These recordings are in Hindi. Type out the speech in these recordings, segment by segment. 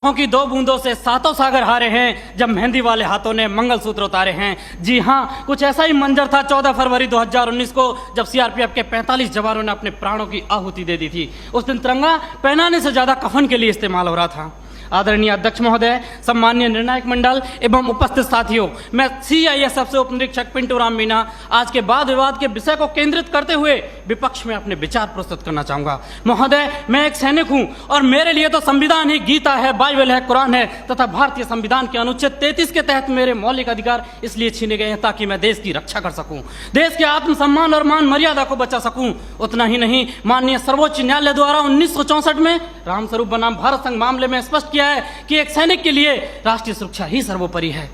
की 2 बूंदों से 7 सागर हारे हैं जब मेहंदी वाले हाथों ने मंगलसूत्र उतारे हैं। जी हाँ, कुछ ऐसा ही मंजर था 14 फरवरी 2019 को जब सीआरपीएफ के 45 जवानों ने अपने प्राणों की आहुति दे दी थी। उस दिन तिरंगा पहनाने से ज्यादा कफन के लिए इस्तेमाल हो रहा था। आदरणीय अध्यक्ष महोदय, सम्मानीय निर्णायक मंडल एवं उपस्थित साथियों, मैं सीआईएसएफ से उप निरीक्षक पिंटू राम मीना आज के वाद विवाद के विषय को केंद्रित करते हुए विपक्ष में अपने विचार प्रस्तुत करना चाहूंगा। महोदय, मैं एक सैनिक हूं और मेरे लिए तो संविधान ही गीता है, बाइबल है, कुरान है तथा भारतीय संविधान के अनुच्छेद 33 के तहत मेरे मौलिक अधिकार इसलिए छीने गए हैं ताकि मैं देश की रक्षा कर सकूं, देश के आत्मसम्मान और मान मर्यादा को बचा सकूं। उतना ही नहीं, माननीय सर्वोच्च न्यायालय द्वारा 1964 में रामस्वरूप बनाम भारत संघ मामले में स्पष्ट किया है कि एक सैनिक के लिए राष्ट्रीय सुरक्षा ही सर्वोपरि है।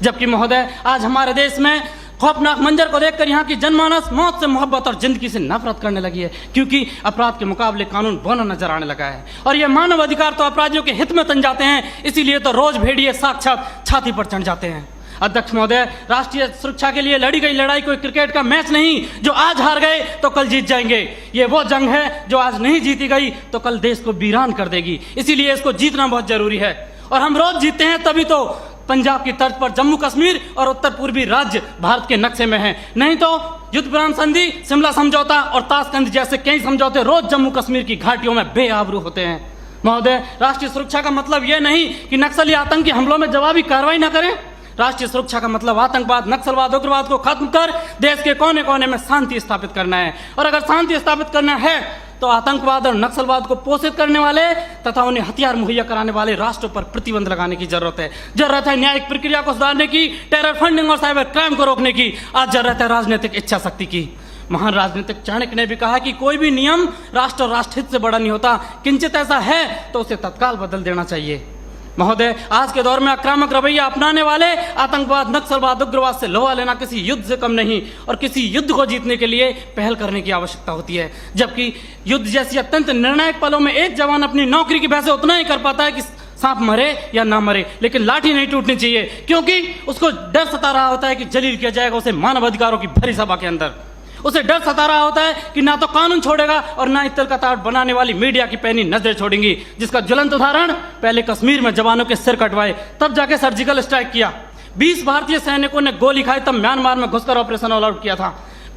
जबकि महोदय, आज हमारे देश में खौफनाक मंजर को देखकर यहाँ की जनमानस मौत से मोहब्बत और जिंदगी से नफरत करने लगी है, क्योंकि अपराध के मुकाबले कानून बौना नजर आने लगा है और ये मानव अधिकार तो अपराधियों के हित में तन जाते हैं, इसीलिए तो रोज भेड़िए साक्षात छाती पर चढ़ जाते हैं। अध्यक्ष महोदय, राष्ट्रीय सुरक्षा के लिए लड़ी गई लड़ाई कोई क्रिकेट का मैच नहीं जो आज हार गए तो कल जीत जाएंगे। ये वो जंग है जो आज नहीं जीती गई तो कल देश को वीरान कर देगी, इसीलिए इसको जीतना बहुत जरूरी है। और हम रोज जीतते हैं तभी तो पंजाब की तर्ज पर जम्मू कश्मीर और उत्तर पूर्वी राज्य भारत के नक्शे में है, नहीं तो युद्ध विराम संधि, शिमला समझौता और ताशकंद जैसे कई समझौते रोज जम्मू कश्मीर की घाटियों में बेआबरू होते हैं। महोदय, राष्ट्रीय सुरक्षा का मतलब यह नहीं कि नक्सली आतंकी हमलों में जवाबी कार्रवाई न करें। राष्ट्रीय सुरक्षा का मतलब आतंकवाद, नक्सलवाद, उग्रवाद को खत्म कर देश के कोने कोने में शांति स्थापित करना है। और अगर शांति स्थापित करना है तो आतंकवाद और नक्सलवाद को पोषित करने वाले तथा उन्हें हथियार मुहैया कराने वाले राष्ट्रों पर प्रतिबंध लगाने की जरूरत है। जरूरत है न्यायिक प्रक्रिया को सुधारने की, टेरर फंडिंग और साइबर क्राइम को रोकने की। आज जरूरत है राजनीतिक इच्छा शक्ति की। महान राजनीतिक चाणक्य ने भी कहा कि कोई भी नियम राष्ट्र और राष्ट्रहित से बड़ा नहीं होता, किंचित ऐसा है तो उसे तत्काल बदल देना चाहिए। महोदय, आज के दौर में आक्रामक रवैया अपनाने वाले आतंकवाद, नक्सलवाद, उग्रवाद से लोहा लेना किसी युद्ध से कम नहीं और किसी युद्ध को जीतने के लिए पहल करने की आवश्यकता होती है। जबकि युद्ध जैसी अत्यंत निर्णायक पलों में एक जवान अपनी नौकरी की वजह से उतना ही कर पाता है कि सांप मरे या ना मरे, लेकिन लाठी नहीं टूटनी चाहिए, क्योंकि उसको डर सता रहा होता है कि जलील किया जाएगा उसे मानव अधिकारों की भरी सभा के अंदर। उसे डर सता रहा होता है कि ना तो कानून छोड़ेगा और ना ही तिल का ताड़ बनाने वाली मीडिया की पैनी नजरें छोड़ेंगी, जिसका ज्वलंत उदाहरण पहले कश्मीर में जवानों के सिर कटवाए तब जाके सर्जिकल स्ट्राइक किया। 20 भारतीय सैनिकों ने गोली खाई तब म्यांमार में घुसकर ऑपरेशन ऑल आउट किया था।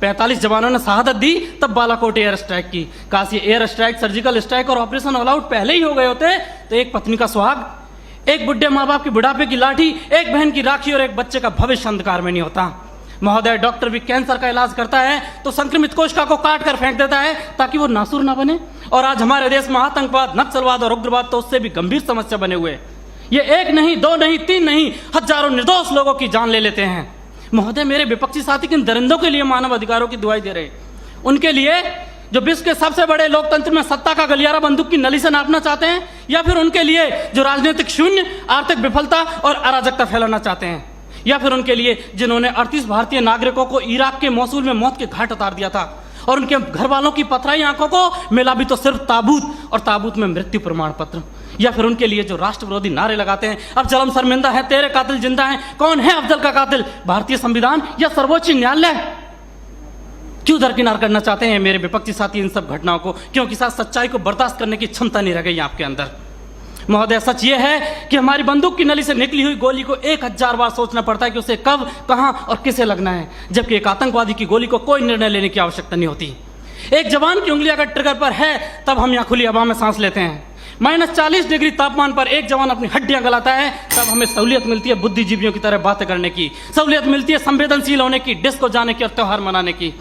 45 जवानों ने शहादत दी तब बालाकोट एयर स्ट्राइक की। काश ये एयर स्ट्राइक, सर्जिकल स्ट्राइक और ऑपरेशन ऑल आउट पहले ही हो गए होते तो एक पत्नी का सुहाग, एक बुढ़े माँ बाप की बुढ़ापे की लाठी, एक बहन की राखी और एक बच्चे का भविष्य अंधकार में नहीं होता। महोदय, डॉक्टर भी कैंसर का इलाज करता है तो संक्रमित कोशिका को काट कर फेंक देता है ताकि वो नासूर ना बने, और आज हमारे देश में आतंकवाद, नक्सलवाद और उग्रवाद तो उससे भी गंभीर समस्या बने हुए। ये 1 नहीं, 2 नहीं, 3 नहीं, हजारों निर्दोष लोगों की जान ले लेते हैं। महोदय, मेरे विपक्षी साथी किन दरिंदों के लिए मानव अधिकारों की दुआई दे रहे हैं? उनके लिए जो विश्व के सबसे बड़े लोकतंत्र में सत्ता का गलियारा बंदूक की नली से नापना चाहते हैं, या फिर उनके लिए जो राजनीतिक शून्य, आर्थिक विफलता और अराजकता फैलाना चाहते हैं, या फिर उनके लिए जिन्होंने 38 भारतीय नागरिकों को इराक के मौसूल में मौत के घाट उतार दिया था और उनके घर वालों की पथराई आंखों को मिला भी तो सिर्फ ताबूत और ताबूत में मृत्यु प्रमाण पत्र, या फिर उनके लिए जो राष्ट्र विरोधी नारे लगाते हैं, अब जलम शर्मिंदा है, तेरे कातिल जिंदा है, कौन है अफजल का कातिल, भारतीय संविधान या सर्वोच्च न्यायालय? क्यों दरकिनार करना चाहते हैं मेरे विपक्षी साथी इन सब घटनाओं को? क्योंकि साथ सच्चाई को बर्दाश्त करने की क्षमता नहीं रह गई आपके अंदर। महोदय, सच ये है कि हमारी बंदूक की नली से निकली हुई गोली को 1000 बार सोचना पड़ता है कि उसे कब, कहां और किसे लगना है, जबकि एक आतंकवादी की गोली को कोई निर्णय लेने की आवश्यकता नहीं होती। एक जवान की उंगली अगर ट्रिगर पर है तब हम यहाँ खुली हवा में सांस लेते हैं। -40 डिग्री तापमान पर एक जवान अपनी हड्डियां गलाता है तब हमें सहूलियत मिलती है बुद्धिजीवियों की तरह बातें करने की, सहूलियत मिलती है संवेदनशील होने की, डिस्को जाने की और त्योहार मनाने की।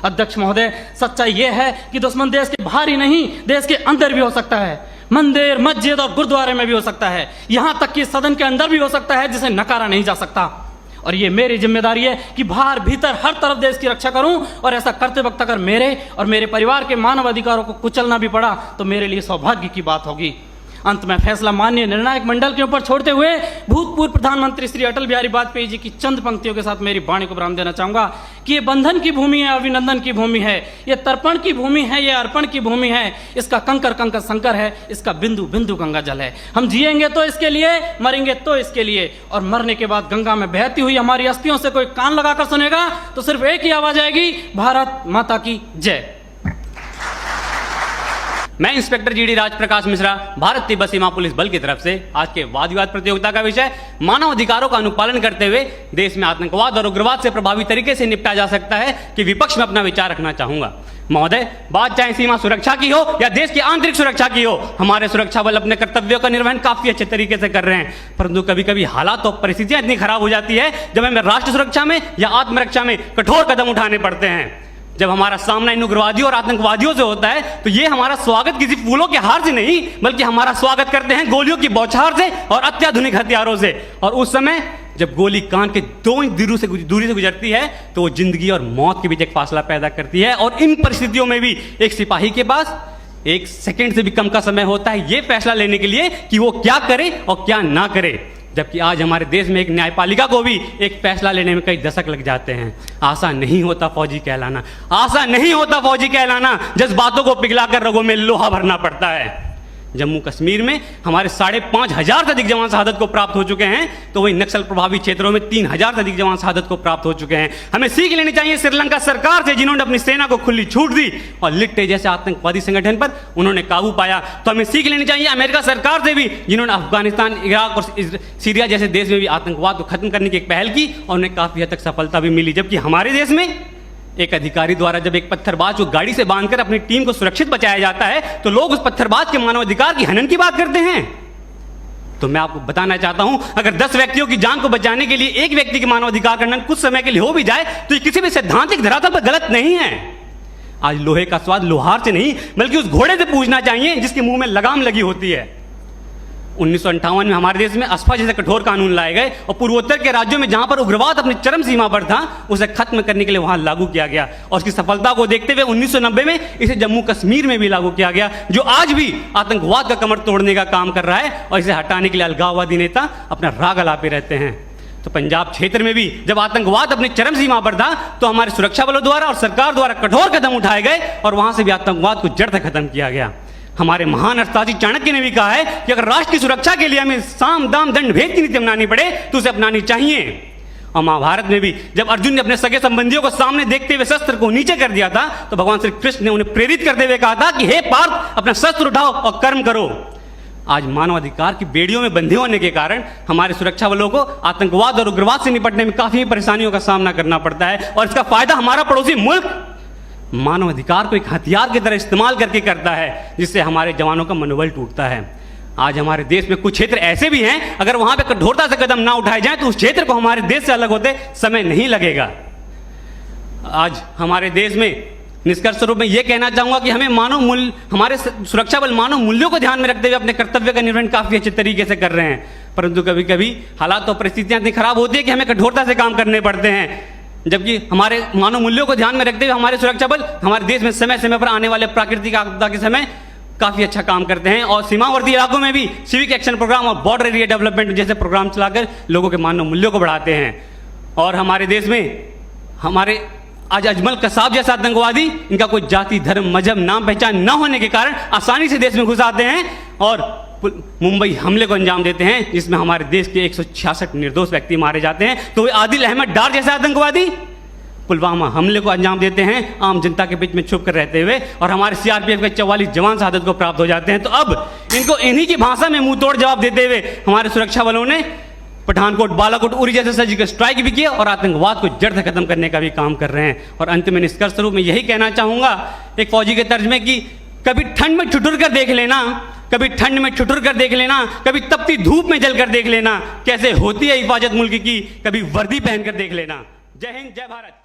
अध्यक्ष महोदय, सच्चाई यह है कि दुश्मन देश के बाहर ही नहीं, देश के अंदर भी हो सकता है। मंदिर, मस्जिद और गुरुद्वारे में भी हो सकता है, यहां तक कि सदन के अंदर भी हो सकता है, जिसे नकारा नहीं जा सकता। और ये मेरी जिम्मेदारी है कि बाहर भीतर हर तरफ देश की रक्षा करूं, और ऐसा करते वक्त अगर मेरे और मेरे परिवार के मानव अधिकारों को कुचलना भी पड़ा तो मेरे लिए सौभाग्य की बात होगी। अंत में फैसला माननीय निर्णायक मंडल के ऊपर छोड़ते हुए भूतपूर्व प्रधानमंत्री श्री अटल बिहारी वाजपेयी जी की चंद पंक्तियों के साथ मेरी वाणी को विराम देना चाहूंगा कि ये बंधन की भूमि है, अभिनंदन की भूमि है, ये तर्पण की भूमि है, ये अर्पण की भूमि है, इसका कंकर कंकर शंकर है, इसका बिंदु बिंदु गंगा जल है। हम जिएंगे तो इसके लिए, मरेंगे तो इसके लिए, और मरने के बाद गंगा में बहती हुई हमारी अस्थियों से कोई कान लगाकर सुनेगा तो सिर्फ एक ही आवाज आएगी, भारत माता की जय। मैं इंस्पेक्टर जीडी राजप्रकाश मिश्रा, भारत तिब्बत सीमा पुलिस बल की तरफ से आज के वाद विवाद प्रतियोगिता का विषय मानव अधिकारों का अनुपालन करते हुए देश में आतंकवाद और उग्रवाद से प्रभावी तरीके से निपटा जा सकता है कि विपक्ष में अपना विचार रखना चाहूंगा। महोदय, बात चाहे सीमा सुरक्षा की हो या देश की आंतरिक सुरक्षा की हो, हमारे सुरक्षा बल अपने कर्तव्यों का निर्वहन काफी अच्छे तरीके से कर रहे हैं, परंतु कभी कभी हालात और परिस्थितियां इतनी खराब हो जाती है जब हमें राष्ट्र सुरक्षा में या आत्मरक्षा में कठोर कदम उठाने पड़ते हैं। जब हमारा सामना इन उग्रवादियों और आतंकवादियों से होता है तो ये हमारा स्वागत किसी फूलों के हार से नहीं, बल्कि हमारा स्वागत करते हैं गोलियों की बौछार से और अत्याधुनिक हथियारों से। और उस समय जब गोली कान के 2 इंच दूरी से गुजरती है तो वो जिंदगी और मौत के बीच एक फासला पैदा करती है। और इन परिस्थितियों में भी एक सिपाही के पास 1 सेकंड से भी कम का समय होता है ये फैसला लेने के लिए कि वो क्या करे और क्या ना करे। जबकि आज हमारे देश में एक न्यायपालिका को भी एक फैसला लेने में कई दशक लग जाते हैं। आसान नहीं होता फौजी कहलाना, आसान नहीं होता फौजी कहलाना। जज्बातों को पिघलाकर रगों में लोहा भरना पड़ता है। जम्मू कश्मीर में हमारे 5,500 से अधिक जवान शहादत को प्राप्त हो चुके हैं, तो वही नक्सल प्रभावित क्षेत्रों में 3,000 से अधिक जवान शहादत को प्राप्त हो चुके हैं। हमें सीख लेनी चाहिए श्रीलंका सरकार से, जिन्होंने अपनी सेना को खुली छूट दी और लिट्टे जैसे आतंकवादी संगठन पर उन्होंने काबू पाया। तो हमें सीख लेनी चाहिए अमेरिका सरकार से भी, जिन्होंने अफगानिस्तान, इराक और सीरिया जैसे देश में भी आतंकवाद को खत्म करने की एक पहल की और उन्हें काफी हद तक सफलता भी मिली। जबकि हमारे देश में एक अधिकारी द्वारा जब एक पत्थरबाज को गाड़ी से बांधकर अपनी टीम को सुरक्षित बचाया जाता है तो लोग उस पत्थरबाज के मानवाधिकार की हनन की बात करते हैं। तो मैं आपको बताना चाहता हूं, अगर 10 व्यक्तियों की जान को बचाने के लिए एक व्यक्ति के मानवाधिकार का हनन कुछ समय के लिए हो भी जाए तो ये किसी भी सैद्धांतिक धरातल पर गलत नहीं है। आज लोहे का स्वाद लोहार से नहीं बल्कि उस घोड़े से पूछना चाहिए जिसके मुंह में लगाम लगी होती है। 1958 में हमारे देश में अस्फा जैसे कठोर कानून लाए गए और पूर्वोत्तर के राज्यों में जहां पर उग्रवाद अपनी चरम सीमा पर था उसे खत्म करने के लिए वहां लागू किया गया। और उसकी सफलता को देखते हुए 1990 में इसे जम्मू कश्मीर में भी लागू किया गया, जो आज भी आतंकवाद का कमर तोड़ने का काम कर रहा है और इसे हटाने के लिए अलगाववादी नेता अपना राग अलापे रहते हैं। तो पंजाब क्षेत्र में भी जब आतंकवाद अपनी चरम सीमा पर था तो हमारे सुरक्षा बलों द्वारा और सरकार द्वारा कठोर कदम उठाए गए और वहां से भी आतंकवाद को जड़ से खत्म किया गया। हमारे महान अर्थशास्त्री चाणक्य ने भी कहा है कि अगर राष्ट्र की सुरक्षा के लिए हमें साम दाम दंड भेद की नीति अपनानी पड़े तो उसे अपनानी चाहिए। और महाभारत में भी जब अर्जुन ने अपने सगे संबंधियों को सामने देखते हुए शस्त्र को नीचे कर दिया था तो भगवान श्री कृष्ण ने उन्हें प्रेरित करते हुए कहा था कि हे पार्थ, अपना शस्त्र उठाओ और कर्म करो। आज मानवाधिकार की बेड़ियों में बंधे होने के कारण हमारे सुरक्षा बलों को आतंकवाद और उग्रवाद से निपटने में काफी परेशानियों का सामना करना पड़ता है और इसका फायदा हमारा पड़ोसी मुल्क मानव अधिकार को एक हथियार की तरह इस्तेमाल करके करता है, जिससे हमारे जवानों का मनोबल टूटता है। आज हमारे देश में कुछ क्षेत्र ऐसे भी हैं, अगर वहां पे कठोरता से कदम ना उठाए जाएं तो उस क्षेत्र को हमारे देश से अलग होते समय नहीं लगेगा। आज हमारे देश में निष्कर्ष स्वरूप में यह कहना चाहूंगा कि हमें हमारे सुरक्षा बल मानव मूल्यों को ध्यान में रखते हुए अपने कर्तव्य का निर्वहन काफी अच्छे तरीके से कर रहे हैं, परंतु कभी कभी हालात और परिस्थितियां इतनी खराब होती है कि हमें कठोरता से काम करने पड़ते हैं। जबकि हमारे मानव मूल्यों को ध्यान में रखते हुए हमारे सुरक्षा बल हमारे देश में समय समय पर आने वाले प्राकृतिक आपदा के समय काफी अच्छा काम करते हैं और सीमावर्ती इलाकों में भी सिविक एक्शन प्रोग्राम और बॉर्डर एरिया डेवलपमेंट जैसे प्रोग्राम चलाकर लोगों के मानव मूल्यों को बढ़ाते हैं। और हमारे देश में हमारे आज अजमल कसाब जैसा आतंकवादी, इनका कोई जाति धर्म मजहब नाम पहचान न होने के कारण आसानी से देश में घुस आते हैं और मुंबई हमले को अंजाम देते हैं जिसमें हमारे देश के 166 निर्दोष व्यक्ति मारे जाते हैं। तो वे आदिल अहमद डार जैसे आतंकवादी पुलवामा हमले को अंजाम देते हैं आम जनता के बीच में छुप कर रहते हुए और हमारे सीआरपीएफ के 44 जवान शहादत को प्राप्त हो जाते हैं। तो अब इनको इन्हीं की भाषा में मुंह तोड़ जवाब देते हुए हमारे सुरक्षा बलों ने पठानकोट, बालाकोट, उरी जैसे सर्जिकल स्ट्राइक भी किया और आतंकवाद को जड़ से खत्म करने का भी काम कर रहे हैं। और अंत में निष्कर्ष स्वरूप में यही कहना चाहूंगा एक फौजी के तर्ज में कि कभी ठंड में ठिठुर कर देख लेना, कभी ठंड में ठिठुर कर देख लेना, कभी तपती धूप में जल कर देख लेना कैसे होती है हिफाजत मुल्क की, कभी वर्दी पहनकर देख लेना। जय हिंद, जय भारत।